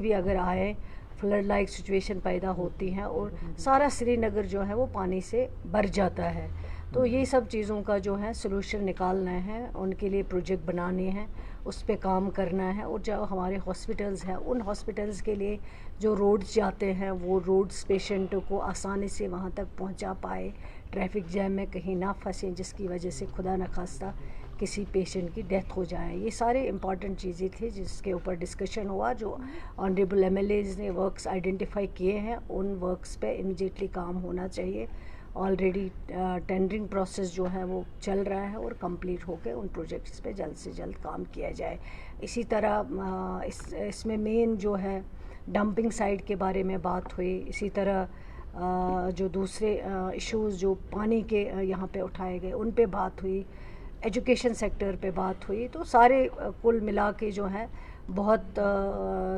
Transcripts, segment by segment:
भी अगर आए, फ्लड लाइक सिचुएशन पैदा होती हैं और सारा श्रीनगर जो है वो पानी से भर जाता है। तो ये सब चीज़ों का जो है सलूशन निकालना है, उनके लिए प्रोजेक्ट बनाने हैं, उस पे काम करना है। और जो हमारे हॉस्पिटल्स हैं, उन हॉस्पिटल्स के लिए जो रोड्स जाते हैं वो रोड्स पेशेंटों को आसानी से वहाँ तक पहुँचा पाए, ट्रैफिक जैम में कहीं ना फंसें जिसकी वजह से खुदा न खास्ता किसी पेशेंट की डेथ हो जाए। ये सारे इंपॉर्टेंट चीज़ें थी जिसके ऊपर डिस्कशन हुआ। जो ऑनरेबल एमएलएज ने वर्क्स आइडेंटिफाई किए हैं, उन वर्क्स पे इमीडिएटली काम होना चाहिए। ऑलरेडी टेंडरिंग प्रोसेस जो है वो चल रहा है और कंप्लीट होकर उन प्रोजेक्ट्स पे जल्द से जल्द काम किया जाए। इसी तरह इसमें मेन जो है डंपिंग साइट के बारे में बात हुई। इसी तरह जो दूसरे इश्यूज़ जो पानी के यहाँ पे उठाए गए उन पे बात हुई, एजुकेशन सेक्टर पे बात हुई। तो सारे कुल मिला के जो है बहुत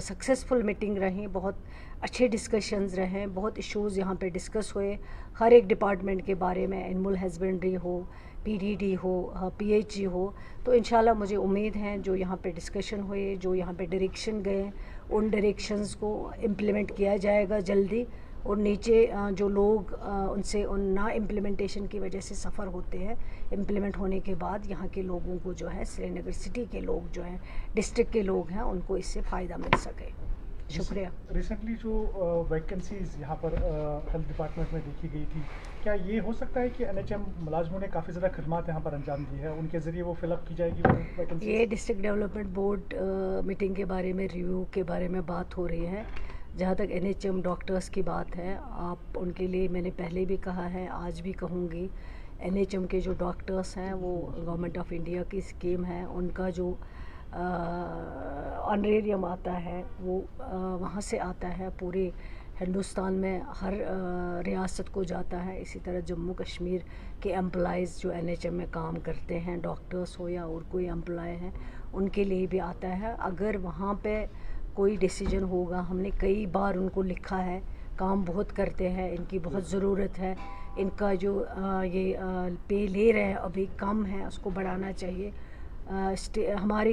सक्सेसफुल मीटिंग रही, बहुत अच्छे डिस्कशंस रहे, बहुत इश्यूज़ यहाँ पे डिस्कस हुए हर एक डिपार्टमेंट के बारे में, एनिमल हस्बेंड्री हो, पीडीडी हो, पीएचई हो। तो इंशाल्लाह मुझे उम्मीद है जो यहाँ पे डिस्कशन हुए, जो यहाँ पे डायरेक्शन गए, उन डायरेक्शंस को इम्प्लीमेंट किया जाएगा जल्दी। और नीचे जो लोग उनसे उन ना इम्प्लीमेंटेशन की वजह से सफ़र होते हैं, इम्प्लीमेंट होने के बाद यहाँ के लोगों को जो है, श्रीनगर सिटी के लोग जो हैं, डिस्ट्रिक्ट के लोग हैं, उनको इससे फ़ायदा मिल सके। शुक्रिया। रिसेंटली जो वैकेंसीज यहाँ पर हेल्थ डिपार्टमेंट में देखी गई थी, क्या ये हो सकता है कि एनएचएम मुलाजमों ने काफ़ी ज़्यादा खदमात यहाँ पर अंजाम दी है, उनके ज़रिए वो फिलअप की जाएगी वो वैकेंसी? ये डिस्ट्रिक्ट डेवलपमेंट बोर्ड मीटिंग के बारे में, रिव्यू के बारे में बात हो रही है। जहाँ तक एनएचएम डॉक्टर्स की बात है, आप उनके लिए मैंने पहले भी कहा है, आज भी कहूँगी, एनएचएम के जो डॉक्टर्स हैं वो गवर्नमेंट ऑफ इंडिया की स्कीम है। उनका जो ऑनरेरियम आता है वो वहाँ से आता है, पूरे हिंदुस्तान में हर रियासत को जाता है। इसी तरह जम्मू कश्मीर के एम्प्लॉइज़ जो एनएचएम में काम करते हैं, डॉक्टर्स हो या और कोई एम्प्लॉय हैं, उनके लिए भी आता है। अगर वहाँ पे कोई डिसीजन होगा, हमने कई बार उनको लिखा है, काम बहुत करते हैं, इनकी बहुत ज़रूरत है, इनका जो ये पे ले रहे हैं अभी कम है, उसको बढ़ाना चाहिए। हमारी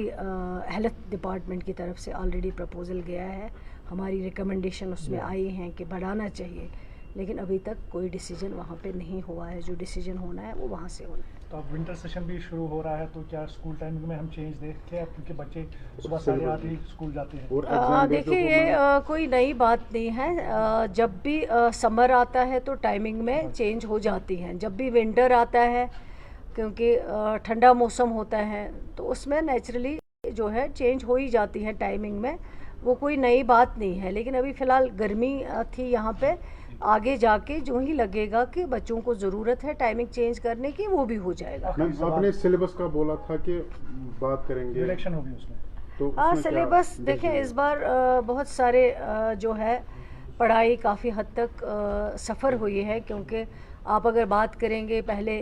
हेल्थ डिपार्टमेंट की तरफ से ऑलरेडी प्रपोज़ल गया है, हमारी रिकमेंडेशन उसमें आई हैं कि बढ़ाना चाहिए, लेकिन अभी तक कोई डिसीजन वहाँ पे नहीं हुआ है। जो डिसीजन होना है वो वहाँ से होना है। तो अब विंटर सेशन भी शुरू हो रहा है, तो क्या स्कूल टाइमिंग में हम चेंज देखते हैं, क्योंकि बच्चे सुबह 8:30 ही स्कूल जाते हैं? देखिए, ये कोई नई बात नहीं है। जब भी समर आता है तो टाइमिंग में चेंज हो जाती हैं। जब भी विंटर आता है, क्योंकि ठंडा मौसम होता है, तो उसमें नेचुरली जो है चेंज हो ही जाती है टाइमिंग में, वो कोई नई बात नहीं है। लेकिन अभी फ़िलहाल गर्मी थी यहाँ पे, आगे जाके जो ही लगेगा कि बच्चों को ज़रूरत है टाइमिंग चेंज करने की, वो भी हो जाएगा। मैम, आपने सिलेबस का बोला था कि बात करेंगे, इलेक्शन होगी उसमें, तो हाँ, सिलेबस देखें, इस बार बहुत सारे जो है पढ़ाई काफ़ी हद तक सफ़र हुई है। क्योंकि आप अगर बात करेंगे, पहले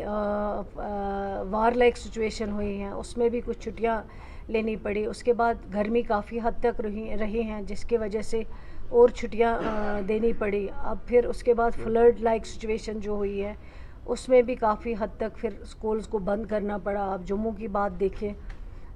वार लाइक सिचुएशन हुई हैं, उसमें भी कुछ छुट्टियां लेनी पड़ी। उसके बाद गर्मी काफ़ी हद तक रही हैं, जिसकी वजह से और छुट्टियां देनी पड़ी। अब फिर उसके बाद फ्लड लाइक सिचुएशन जो हुई है, उसमें भी काफ़ी हद तक फिर स्कूल्स को बंद करना पड़ा। आप जम्मू की बात देखें,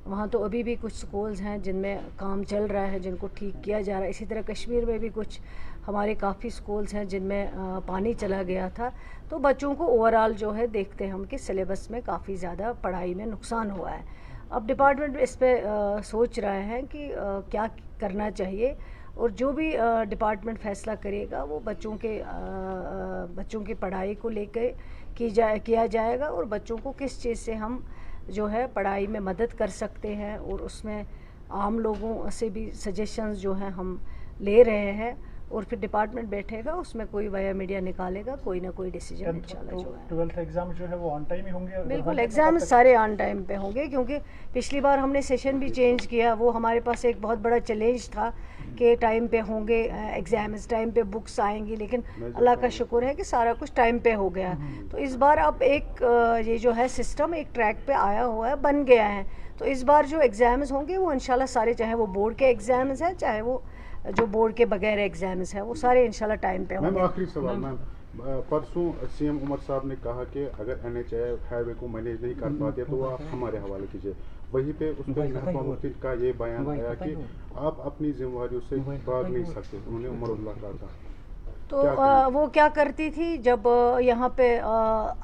वहाँ तो अभी भी कुछ स्कूल्स हैं जिनमें काम चल रहा है, जिनको ठीक किया जा रहा है। इसी तरह कश्मीर में भी कुछ हमारे काफ़ी स्कूल्स हैं जिनमें पानी चला गया था। तो बच्चों को ओवरऑल जो है देखते हैं हम कि सिलेबस में काफ़ी ज़्यादा पढ़ाई में नुकसान हुआ है। अब डिपार्टमेंट इस पर सोच रहा है कि क्या करना चाहिए, और जो भी डिपार्टमेंट फैसला करेगा वो बच्चों की पढ़ाई को लेकर किया जाएगा, और बच्चों को किस चीज़ से हम जो है पढ़ाई में मदद कर सकते हैं, और उसमें आम लोगों से भी सजेशंस जो हैं हम ले रहे हैं। और फिर डिपार्टमेंट बैठेगा, उसमें कोई वाया मीडिया निकालेगा कोई ना कोई डिसीजन इंशाल्लाह जो है। 12th एग्जाम जो है वो ऑन टाइम ही होंगे? बिल्कुल, एग्ज़ाम सारे ऑन टाइम पे होंगे, क्योंकि पिछली बार हमने सेशन भी चेंज किया। वो हमारे पास एक बहुत बड़ा चैलेंज था कि टाइम पे होंगे एग्ज़ाम्स, टाइम पे बुक्स आएंगी, लेकिन अल्लाह का शुक्र है कि सारा कुछ टाइम पे हो गया। तो इस बार अब एक ये जो है सिस्टम एक ट्रैक पे आया हुआ है, बन गया है। तो इस बार जो एग्ज़ाम्स होंगे वो इंशाल्लाह सारे, चाहे वो बोर्ड के एग्ज़ाम्स हैं, चाहे वो जो बोर्ड के बगैर एग्ज़ाम्स हैं, वो सारे इंशाल्लाह टाइम पे होंगे। मैम, आखिरी सवाल मैम, परसों सीएम उमर साहब ने कहा कि अगर एनएचए हाईवे को मैनेज नहीं कर पाते तो आप हमारे हवाले कीजिए। वहीं पे उस पर महबूबा मुफ्ती का ये बयान आया कि आप अपनी जिम्मेदारियों से भाग नहीं सकते, उन्होंने उमर अब्दुल्ला कहा था। तो क्या करें? वो क्या करती थी जब यहाँ पे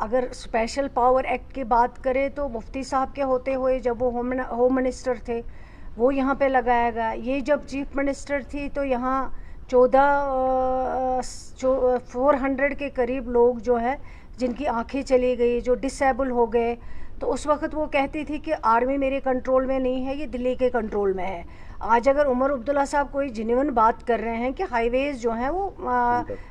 अगर स्पेशल पावर एक्ट की बात करें तो मुफ्ती साहब के होते हुए जब वो होम मिनिस्टर थे वो यहाँ पे लगाया गया। ये जब चीफ मिनिस्टर थी तो यहाँ 400 के करीब लोग जो है जिनकी आंखें चली गई, जो डिसेबल हो गए, तो उस वक्त वो कहती थी कि आर्मी मेरे कंट्रोल में नहीं है, ये दिल्ली के कंट्रोल में है। आज अगर उमर अब्दुल्ला साहब कोई जेन्युइन बात कर रहे हैं कि हाईवेज़ जो हैं वो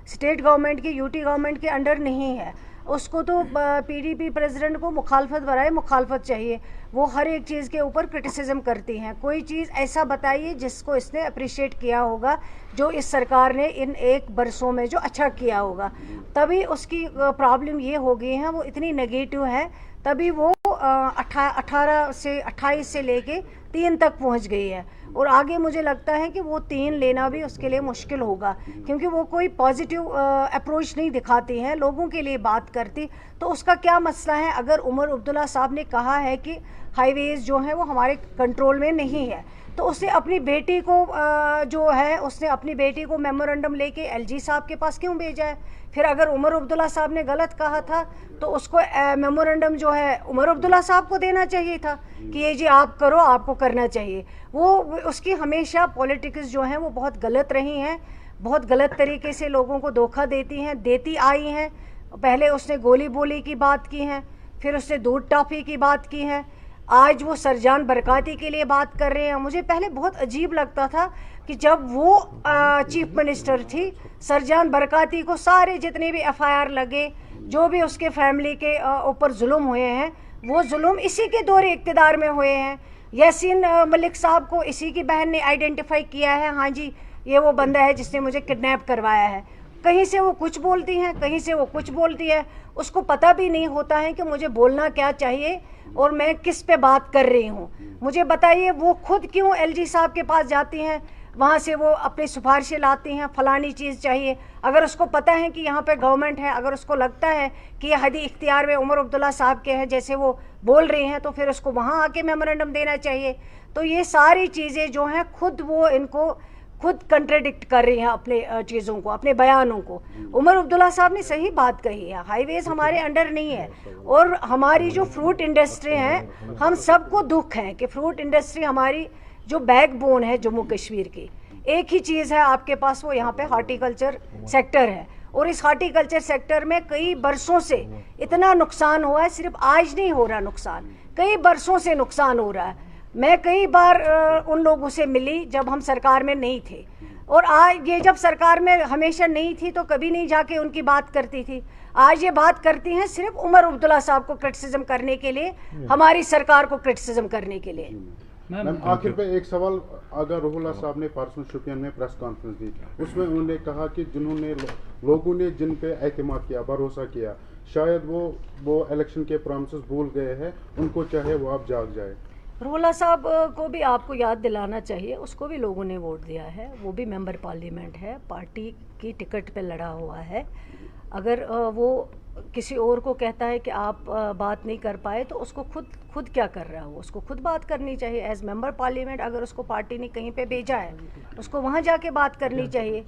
स्टेट गवर्नमेंट की, यूटी गवर्नमेंट के अंडर नहीं है, उसको तो पीडीपी प्रेसिडेंट को मुखालफत बराए मुखालफत चाहिए। वो हर एक चीज़ के ऊपर क्रिटिसिज्म करती हैं। कोई चीज़ ऐसा बताइए जिसको इसने अप्रिशिएट किया होगा, जो इस सरकार ने इन 1 बरसों में जो अच्छा किया होगा। तभी उसकी प्रॉब्लम ये हो गई है, वो इतनी नेगेटिव है, तभी वो 28 से लेके 3 तक पहुंच गई है। और आगे मुझे लगता है कि वो 3 लेना भी उसके लिए मुश्किल होगा, क्योंकि वो कोई पॉजिटिव अप्रोच नहीं दिखाती हैं, लोगों के लिए बात करती। तो उसका क्या मसला है? अगर उमर अब्दुल्ला साहब ने कहा है कि हाईवेज़ जो है वो हमारे कंट्रोल में नहीं है, तो उसने अपनी बेटी को उसने अपनी बेटी को मेमोरेंडम लेके एलजी साहब के पास क्यों भेजा है? फिर अगर उमर अब्दुल्ला साहब ने गलत कहा था तो उसको मेमोरेंडम जो है उमर अब्दुल्ला साहब को देना चाहिए था कि ये जी आप करो, आपको करना चाहिए। वो उसकी हमेशा पॉलिटिक्स जो हैं वो बहुत गलत रही हैं, बहुत गलत तरीके से लोगों को धोखा देती आई हैं। पहले उसने गोली बोली की बात की है, फिर उसने दूध टॉफ़ी की बात की है, आज वो सरजान बरकाती के लिए बात कर रहे हैं। मुझे पहले बहुत अजीब लगता था कि जब वो चीफ मिनिस्टर थी, सरजान बरकाती को सारे जितने भी एफआईआर लगे, जो भी उसके फैमिली के ऊपर जुल्म हुए हैं, वो जुल्म इसी के दौरे इक़्तिदार में हुए हैं। यासीन मलिक साहब को इसी की बहन ने आइडेंटिफाई किया है, हाँ जी ये वो बंदा है जिसने मुझे किडनैप करवाया है। कहीं से वो कुछ बोलती हैं, कहीं से वो कुछ बोलती है, उसको पता भी नहीं होता है कि मुझे बोलना क्या चाहिए और मैं किस पे बात कर रही हूँ। मुझे बताइए, वो खुद क्यों एलजी साहब के पास जाती हैं, वहाँ से वो अपनी सिफारिशें लाती हैं, फलानी चीज़ चाहिए। अगर उसको पता है कि यहाँ पे गवर्नमेंट है, अगर उसको लगता है कि ये हदी इख्तियार में उमर अब्दुल्ला साहब के हैं जैसे वो बोल रही हैं, तो फिर उसको वहाँ आके मेमोरेंडम देना चाहिए। तो ये सारी चीज़ें जो हैं खुद कंट्राडिक्ट कर रही हैं अपने चीज़ों को, अपने बयानों को। उमर अब्दुल्ला साहब ने सही बात कही है, हाईवेज़ हमारे अंडर नहीं है। और हमारी जो फ्रूट इंडस्ट्री है, हम सबको दुख है कि फ्रूट इंडस्ट्री हमारी जो बैकबोन है जम्मू कश्मीर की, एक ही चीज़ है आपके पास, वो यहाँ पे हार्टिकल्चर सेक्टर है। और इस हार्टिकल्चर सेक्टर में कई बरसों से इतना नुकसान हुआ है, सिर्फ आज नहीं हो रहा नुकसान, कई बरसों से नुकसान हो रहा है। मैं कई बार उन लोगों से मिली जब हम सरकार में नहीं थे, और आज ये जब सरकार में हमेशा नहीं थी तो कभी नहीं जाके उनकी बात करती थी। आज ये बात करती हैं सिर्फ उमर अब्दुल्ला साहब को क्रिटिसिज्म करने के लिए, हमारी सरकार को क्रिटिसिज्म करने के लिए। मैम आखिर पे एक सवाल, अगर रुहुल्लाह साहब ने परसों शोपियान में प्रेस कॉन्फ्रेंस दी, उसमें उन्होंने कहा कि जिन्होंने लोगों ने जिन पे एतमाद किया, भरोसा किया, शायद वो इलेक्शन के प्रॉमिसेस भूल गए हैं, उनको चाहे वो आप जाग जाए। रुहुल्लाह साहब को भी आपको याद दिलाना चाहिए, उसको भी लोगों ने वोट दिया है, वो भी मेंबर पार्लियामेंट है, पार्टी की टिकट पे लड़ा हुआ है। अगर वो किसी और को कहता है कि आप बात नहीं कर पाए, तो उसको खुद क्या कर रहा है, वो उसको खुद बात करनी चाहिए एज मेंबर पार्लियामेंट। अगर उसको पार्टी ने कहीं पे भेजा है, उसको वहाँ जाके बात करनी चाहिए।